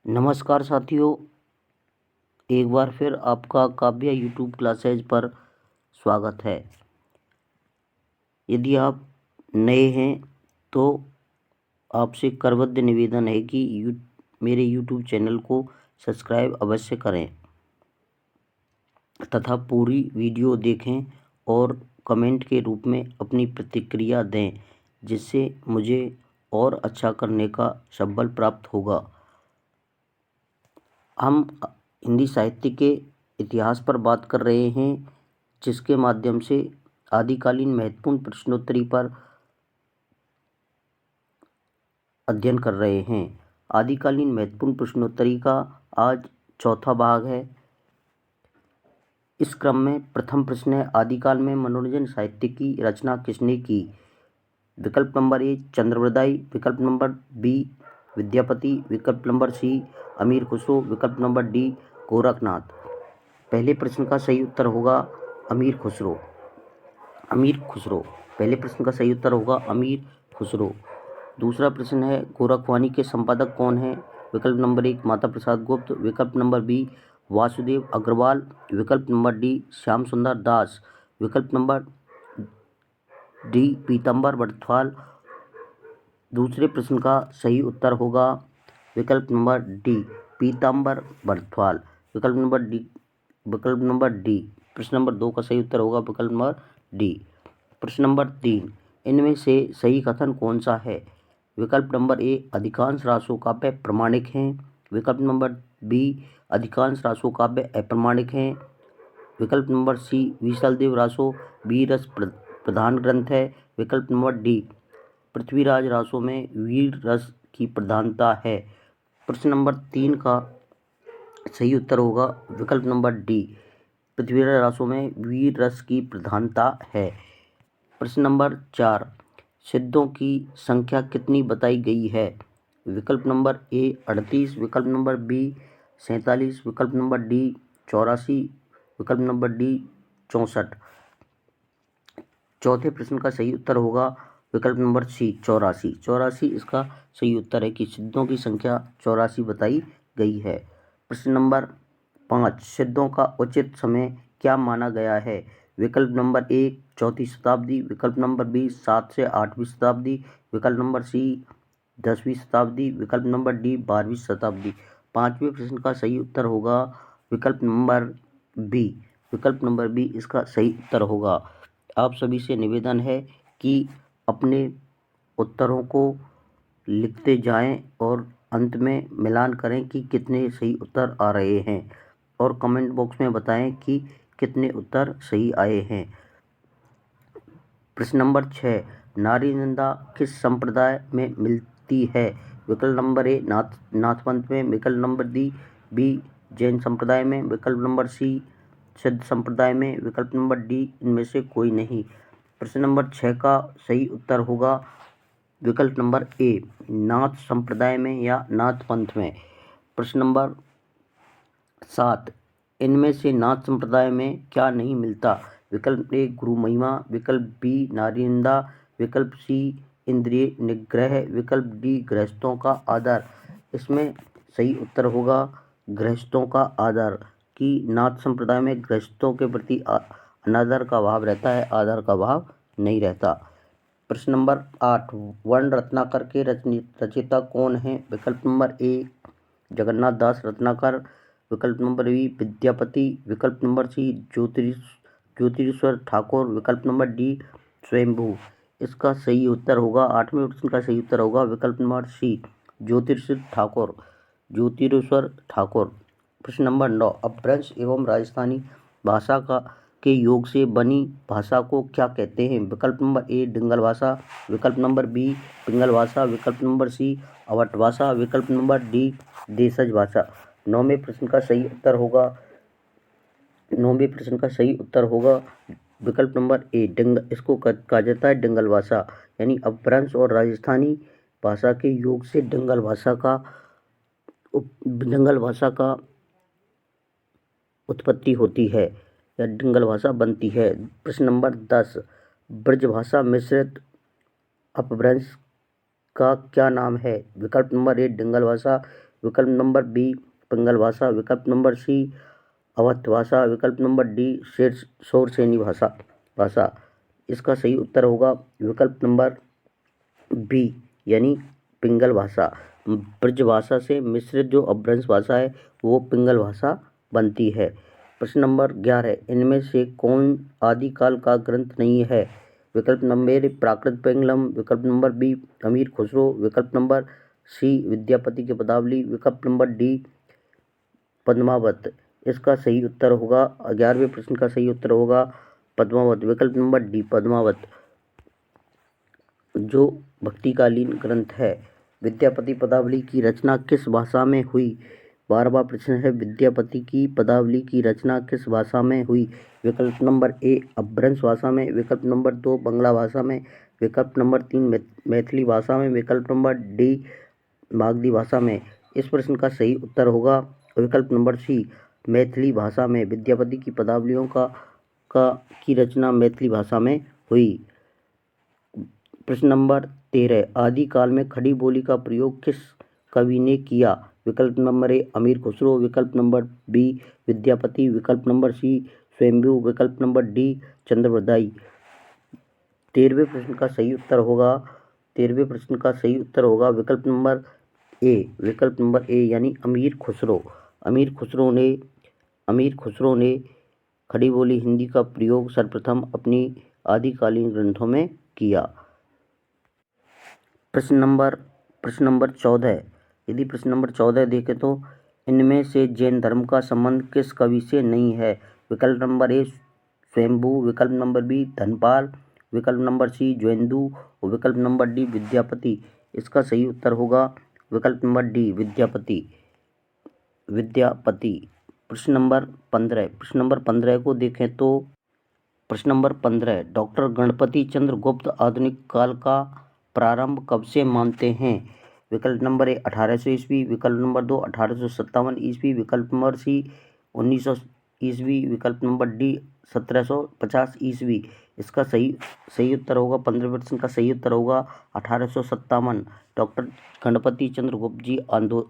नमस्कार साथियों, एक बार फिर आपका काव्या यूट्यूब क्लासेज पर स्वागत है। यदि आप नए हैं तो आपसे करबद्ध निवेदन है कि मेरे यूट्यूब चैनल को सब्सक्राइब अवश्य करें तथा पूरी वीडियो देखें और कमेंट के रूप में अपनी प्रतिक्रिया दें, जिससे मुझे और अच्छा करने का सबल प्राप्त होगा। हम हिंदी साहित्य के इतिहास पर बात कर रहे हैं, जिसके माध्यम से आदिकालीन महत्वपूर्ण प्रश्नोत्तरी पर अध्ययन कर रहे हैं। आदिकालीन महत्वपूर्ण प्रश्नोत्तरी का आज चौथा भाग है। इस क्रम में प्रथम प्रश्न है, आदिकाल में मनोरंजन साहित्य की रचना किसने की? विकल्प नंबर ए चंद्रवरदाई, विकल्प नंबर बी विद्यापति, विकल्प नंबर सी अमीर खुसरो, विकल्प नंबर डी गोरखनाथ। पहले प्रश्न का सही उत्तर होगा अमीर खुसरो। पहले प्रश्न का सही उत्तर होगा अमीर खुसरो। दूसरा प्रश्न है, गोरखवाणी के संपादक कौन हैं? विकल्प नंबर एक माता प्रसाद गुप्त, विकल्प नंबर बी वासुदेव अग्रवाल, विकल्प नंबर डी श्याम सुंदर दास, विकल्प नंबर डी पीतम्बर बड़थवाल। दूसरे प्रश्न का सही उत्तर होगा विकल्प नंबर डी पीतम्बर बड़थवाल। विकल्प नंबर डी। प्रश्न नंबर 2 का सही उत्तर होगा विकल्प नंबर डी। प्रश्न नंबर 3, इनमें से सही कथन कौन सा है? विकल्प नंबर ए अधिकांश रासो काव्य प्रमाणिक हैं, विकल्प नंबर बी अधिकांश रासो काव्य अप्रमाणिक हैं, विकल्प नंबर सी विशालदेव रासो वीर रस प्रधान ग्रंथ है, विकल्प नंबर डी पृथ्वीराज रासो में वीर रस की प्रधानता है। प्रश्न नंबर 3 का सही उत्तर होगा विकल्प नंबर डी पृथ्वीराज रासो में वीर रस की प्रधानता है। प्रश्न नंबर 4, सिद्धों की संख्या कितनी बताई गई है? विकल्प नंबर ए 38, विकल्प नंबर बी 47, विकल्प नंबर डी 84, विकल्प नंबर डी 64। चौथे प्रश्न का सही उत्तर होगा विकल्प नंबर सी 84। 84 इसका सही उत्तर है कि सिद्धों की संख्या 84 बताई गई है। प्रश्न नंबर 5, सिद्धों का उचित समय क्या माना गया है? विकल्प नंबर ए 4वीं शताब्दी, विकल्प नंबर बी 7 से 8वीं शताब्दी, विकल्प नंबर सी 10वीं शताब्दी, विकल्प नंबर डी 12वीं शताब्दी। 5वें प्रश्न का सही उत्तर होगा विकल्प नंबर बी। विकल्प नंबर बी इसका सही उत्तर होगा। आप सभी से निवेदन है कि अपने उत्तरों को लिखते जाएं और अंत में मिलान करें कि कितने सही उत्तर आ रहे हैं, और कमेंट बॉक्स में बताएं कि कितने उत्तर सही आए हैं। प्रश्न नंबर 6, नारी निंदा किस संप्रदाय में मिलती है? विकल्प नंबर ए नाथपंथ में, विकल्प नंबर बी जैन संप्रदाय में, विकल्प नंबर सी सिद्ध संप्रदाय में, विकल्प नंबर डी इनमें से कोई नहीं। प्रश्न नंबर 6 का सही उत्तर होगा विकल्प नंबर ए नाथ संप्रदाय में या नाथ पंथ में। प्रश्न नंबर 7, इनमें से नाथ संप्रदाय में क्या नहीं मिलता? विकल्प ए गुरु महिमा, विकल्प बी नारी निंदा, विकल्प सी इंद्रिय निग्रह, विकल्प डी गृहस्थों का आदर। इसमें सही उत्तर होगा गृहस्थों का आदर, कि नाथ संप्रदाय में गृहस्थों के प्रति अनादर का भाव रहता है, आदर का भाव नहीं रहता। प्रश्न नंबर 8, वर्ण रत्नाकर के रचयिता कौन है? विकल्प नंबर ए जगन्नाथ दास रत्नाकर, विकल्प नंबर बी विद्यापति, विकल्प नंबर सी ज्योतिरीश्वर ठाकुर, विकल्प नंबर डी स्वयंभू। इसका सही उत्तर होगा 8वें प्रश्न का सही उत्तर होगा विकल्प नंबर सी ज्योतिरीश्वर ठाकुर। प्रश्न नंबर 9, अपभ्रंश एवं राजस्थानी भाषा के योग से बनी भाषा को क्या कहते हैं? विकल्प नंबर ए डिंगल भाषा, विकल्प नंबर बी पिंगल भाषा, विकल्प नंबर सी अवट भाषा, विकल्प नंबर डी देशज भाषा। 9वें प्रश्न का सही उत्तर होगा विकल्प नंबर ए इसको कहा जाता है डिंगल भाषा, यानी अपभ्रंश और राजस्थानी भाषा के योग से डिंगल भाषा का उत्पत्ति होती है या डिंगल भाषा बनती है। प्रश्न नंबर 10, ब्रजभाषा मिश्रित अपभ्रंश का क्या नाम है? विकल्प नंबर ए डिंगल भाषा, विकल्प नंबर बी पिंगल भाषा, विकल्प नंबर सी अवध भाषा, विकल्प नंबर डी शोरसेनी भाषा। इसका सही उत्तर होगा विकल्प नंबर बी यानी पिंगल भाषा। ब्रज भाषा से मिश्रित जो अपभ्रंश भाषा है वो पिंगल भाषा बनती है। प्रश्न नंबर 11, इनमें से कौन आदिकाल का ग्रंथ नहीं है? विकल्प नंबर ए प्राकृत पेंगलम, विकल्प नंबर बी अमीर खुसरो, विकल्प नंबर सी विद्यापति की पदावली, विकल्प नंबर डी पद्मावत। इसका सही उत्तर होगा 11वें प्रश्न का सही उत्तर होगा पद्मावत, विकल्प नंबर डी पद्मावत, जो भक्तिकालीन ग्रंथ है। विद्यापति पदावली की रचना किस भाषा में हुई? 12वां प्रश्न है, विद्यापति की पदावली की रचना किस भाषा में हुई? विकल्प नंबर ए अपभ्रंश भाषा में, विकल्प नंबर 2 बंगला भाषा में, विकल्प नंबर 3 मैथिली भाषा में, विकल्प नंबर डी मागधी भाषा में। इस प्रश्न का सही उत्तर होगा विकल्प नंबर सी मैथिली भाषा में। विद्यापति की पदावलियों की रचना मैथिली भाषा में हुई। प्रश्न नंबर 13, आदिकाल में खड़ी बोली का प्रयोग किस कवि ने किया? विकल्प नंबर ए अमीर खुसरो, विकल्प नंबर बी विद्यापति, विकल्प नंबर सी स्वयंभू, विकल्प नंबर डी चंद्रवरदाई। 13वें प्रश्न का सही उत्तर होगा विकल्प नंबर ए यानी अमीर खुसरो। अमीर खुसरो ने खड़ी बोली हिंदी का प्रयोग सर्वप्रथम अपनी आदिकालीन ग्रंथों में किया। प्रश्न नंबर 14, यदि प्रश्न नंबर 14 देखें तो इनमें से जैन धर्म का संबंध किस कवि से नहीं है? विकल्प नंबर ए स्वयंभू, विकल्प नंबर बी धनपाल, विकल्प नंबर सी ज्वेंदु और विकल्प नंबर डी विद्यापति। इसका सही उत्तर होगा विकल्प नंबर डी विद्यापति। प्रश्न नंबर 15 को देखें तो प्रश्न नंबर 15, डॉक्टर गणपति चंद्र गुप्त आधुनिक काल का प्रारंभ कब से मानते हैं? विकल्प नंबर ए 1800 ईस्वी, विकल्प नंबर 2 1857 ईस्वी, विकल्प नंबर सी 1900 ईस्वी, विकल्प नंबर डी 1750 ईस्वी। इसका सही उत्तर होगा 15 प्रश्न का सही उत्तर होगा 1857। डॉक्टर गणपति चंद्र गुप्त जी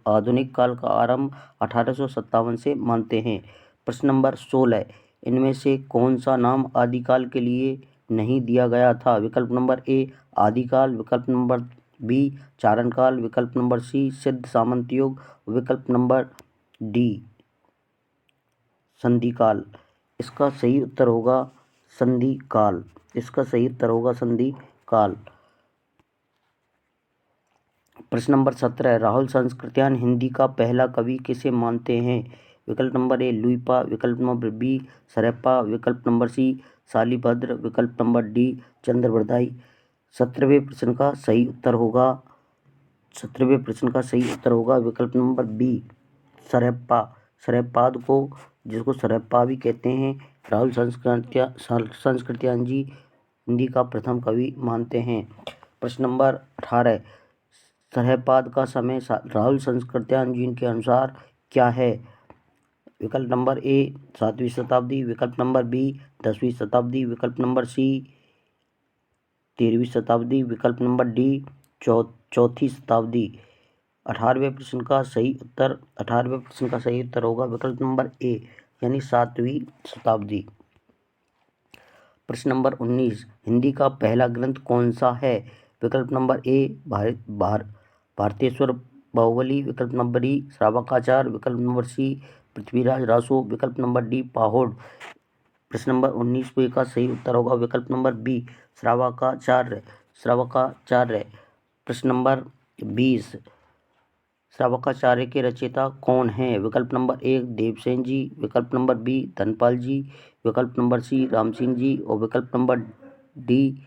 आधुनिक काल का आरंभ 1857 से मानते हैं। प्रश्न नंबर 16, इनमें से कौन सा नाम आदिकाल के लिए नहीं दिया गया था? विकल्प नंबर ए आदिकाल, विकल्प नंबर बी चारणकाल, विकल्प नंबर सी सिद्ध सामंत युग, विकल्प नंबर डी संधिकाल। इसका सही उत्तर होगा संधिकाल। प्रश्न नंबर 17, राहुल संस्कृत्यान हिंदी का पहला कवि किसे मानते हैं? विकल्प नंबर ए लुइपा, विकल्प नंबर बी सरैप्पा, विकल्प नंबर सी शालिभद्र, विकल्प नंबर डी चंद्रवरदाई। 17वें प्रश्न का सही उत्तर होगा विकल्प नंबर बी सरैप्पा। सरैप्पाद को जिसको सरैप्पा भी कहते हैं, राहुल संस्कृत्यान जी हिंदी का प्रथम कवि मानते हैं। प्रश्न नंबर 18, सरैप्पाद का समय राहुल संस्कृत्यान जी के अनुसार क्या है? विकल्प नंबर ए 7वीं शताब्दी, विकल्प नंबर बी 10वीं शताब्दी, विकल्प नंबर सी 13वीं शताब्दी, विकल्प नंबर डी 4वीं शताब्दी। 18वें प्रश्न का सही उत्तर होगा विकल्प नंबर ए यानी 7वीं शताब्दी। प्रश्न नंबर 19, हिंदी का पहला ग्रंथ कौन सा है? विकल्प नंबर ए भारतेश्वर बाहुबली, विकल्प नंबर बी श्रावकाचार्य, विकल्प नंबर सी पृथ्वीराज रासो, विकल्प नंबर डी पाहोड। प्रश्न नंबर 19 का सही उत्तर होगा विकल्प नंबर बी श्रावकाचार्य। प्रश्न नंबर 20, श्रावकाचार्य के रचयिता कौन हैं? विकल्प नंबर ए देवसेन जी, विकल्प नंबर बी धनपाल जी, विकल्प नंबर सी राम सिंह जी और विकल्प नंबर डी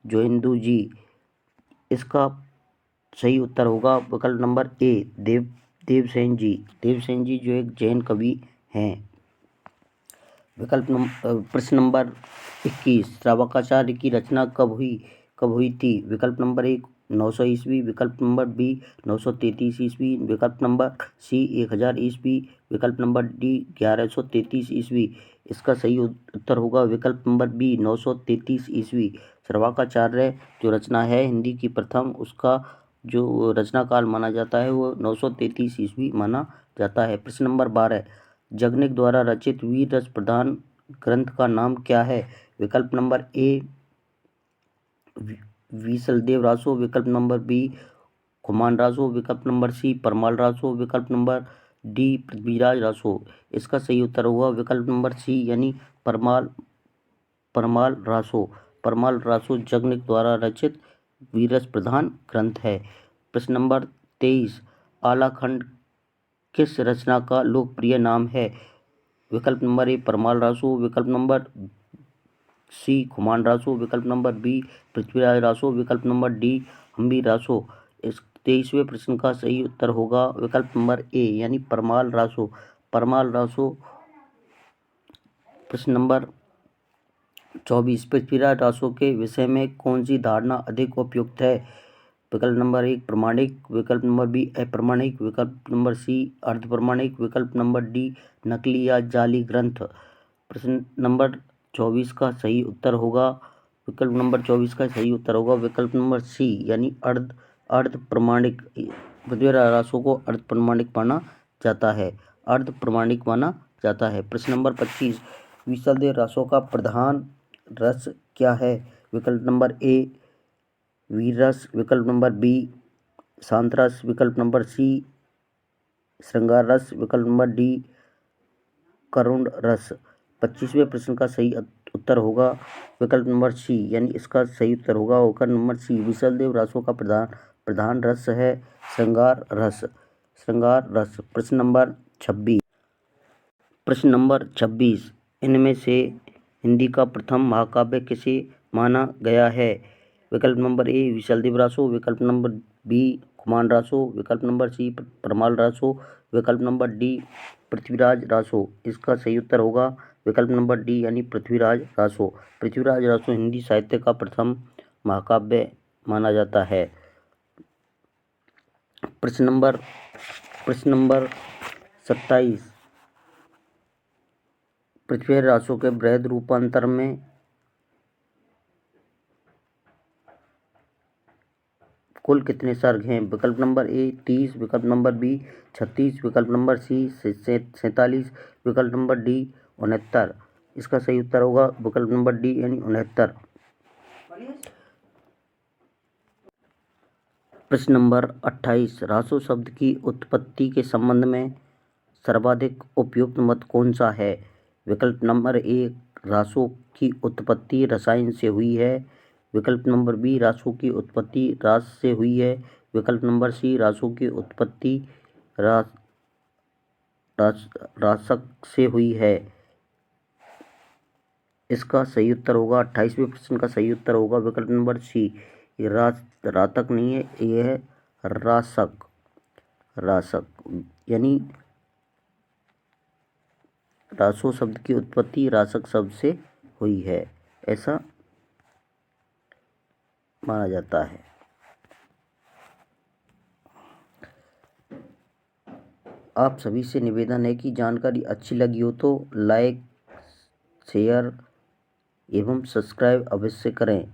ज्वेंदु जी। इसका सही उत्तर होगा विकल्प नंबर ए देवसेन जी जो एक जैन कवि हैं। प्रश्न नंबर 21, श्रावकाचार्य की रचना कब हुई थी? विकल्प नंबर ए 900 ईस्वी, विकल्प नंबर बी 933 ईस्वी, विकल्प नंबर सी 1000 ईस्वी, विकल्प नंबर डी 1133 ईस्वी। इसका सही उत्तर होगा विकल्प नंबर बी 933 ईस्वी। श्रावकाचार्य जो रचना है हिंदी की प्रथम, उसका जो रचना काल माना जाता है वो 933 ईस्वी माना जाता है। प्रश्न नंबर 12, याज्ञनिक द्वारा रचित वीर रस प्रधान ग्रंथ का नाम क्या है? विकल्प नंबर ए वीसलदेव रासो, विकल्प नंबर बी खुमान रासो, विकल्प नंबर सी परमाल रासो, विकल्प नंबर डी पृथ्वीराज रासो। इसका सही उत्तर होगा विकल्प नंबर सी यानी परमाल रासो। परमाल रासो याज्ञनिक द्वारा रचित वीररस प्रधान ग्रंथ है। प्रश्न नंबर 23, आलाखंड किस रचना का लोकप्रिय नाम है? विकल्प नंबर ए परमाल रासो, विकल्प नंबर सी खुमान रासो, विकल्प नंबर बी पृथ्वीराज रासो, विकल्प नंबर डी हम्बी रासो। इस 23वें प्रश्न का सही उत्तर होगा विकल्प नंबर ए यानी परमाल रासो। परमाल रासो। प्रश्न नंबर 24, पृथ्वीराज रासो के विषय में कौन सी धारणा अधिक उपयुक्त है? विकल्प नंबर 1 प्रमाणिक, विकल्प नंबर बी अप्रमाणिक, विकल्प नंबर सी अर्ध प्रमाणिक, विकल्प नंबर डी नकली या जाली ग्रंथ। प्रश्न नंबर 24 का सही उत्तर होगा विकल्प नंबर 24 का सही उत्तर होगा विकल्प नंबर सी यानी अर्ध प्रमाणिक। पृथ्वीराज रासो को अर्ध प्रमाणिक माना जाता है। अर्ध प्रमाणिक माना जाता है। प्रश्न नंबर 25, वीसलदेव रासो का प्रधान रस क्या है? विकल्प नंबर ए वीर रस, विकल्प नंबर बी शांत रस, विकल्प नंबर सी श्रृंगार रस, विकल्प नंबर डी करुण रस। 25वें प्रश्न का सही उत्तर होगा विकल्प नंबर सी यानी इसका सही उत्तर होगा विकल्प नंबर सी। वीसलदेव रासो का प्रधान रस है श्रृंगार रस। श्रृंगार रस। प्रश्न नंबर 26, इनमें से हिंदी का प्रथम महाकाव्य किसे माना गया है? विकल्प नंबर ए वीसलदेव रासो, विकल्प नंबर बी खुमान रासो, विकल्प नंबर सी परमाल रासो, विकल्प नंबर डी पृथ्वीराज रासो। इसका सही उत्तर होगा विकल्प नंबर डी यानी पृथ्वीराज रासो। पृथ्वीराज रासो हिंदी साहित्य का प्रथम महाकाव्य माना जाता है। प्रश्न नंबर 27, पृथ्वीराज रासो के बृहद रूपांतर में कुल कितने सर्ग हैं? विकल्प नंबर ए 30, विकल्प नंबर बी 36, विकल्प नंबर सी 47, विकल्प नंबर डी 69। इसका सही उत्तर होगा विकल्प नंबर डी यानी 69। प्रश्न नंबर 28, रासो शब्द की उत्पत्ति के संबंध में सर्वाधिक उपयुक्त मत कौन सा है? विकल्प नंबर ए रासो की उत्पत्ति रसायन से हुई है, विकल्प नंबर बी रासो की उत्पत्ति रास से हुई है, विकल्प नंबर सी रासो की उत्पत्ति रासक से हुई है। इसका सही उत्तर होगा 28वें प्रश्न का सही उत्तर होगा विकल्प नंबर सी। ये रातक नहीं है, ये है रासक। रासक यानी रासो शब्द की उत्पत्ति रासक शब्द से हुई है, ऐसा माना जाता है। आप सभी से निवेदन है कि जानकारी अच्छी लगी हो तो लाइक, शेयर एवं सब्सक्राइब अवश्य करें।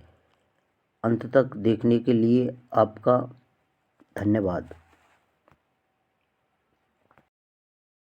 अंत तक देखने के लिए आपका धन्यवाद।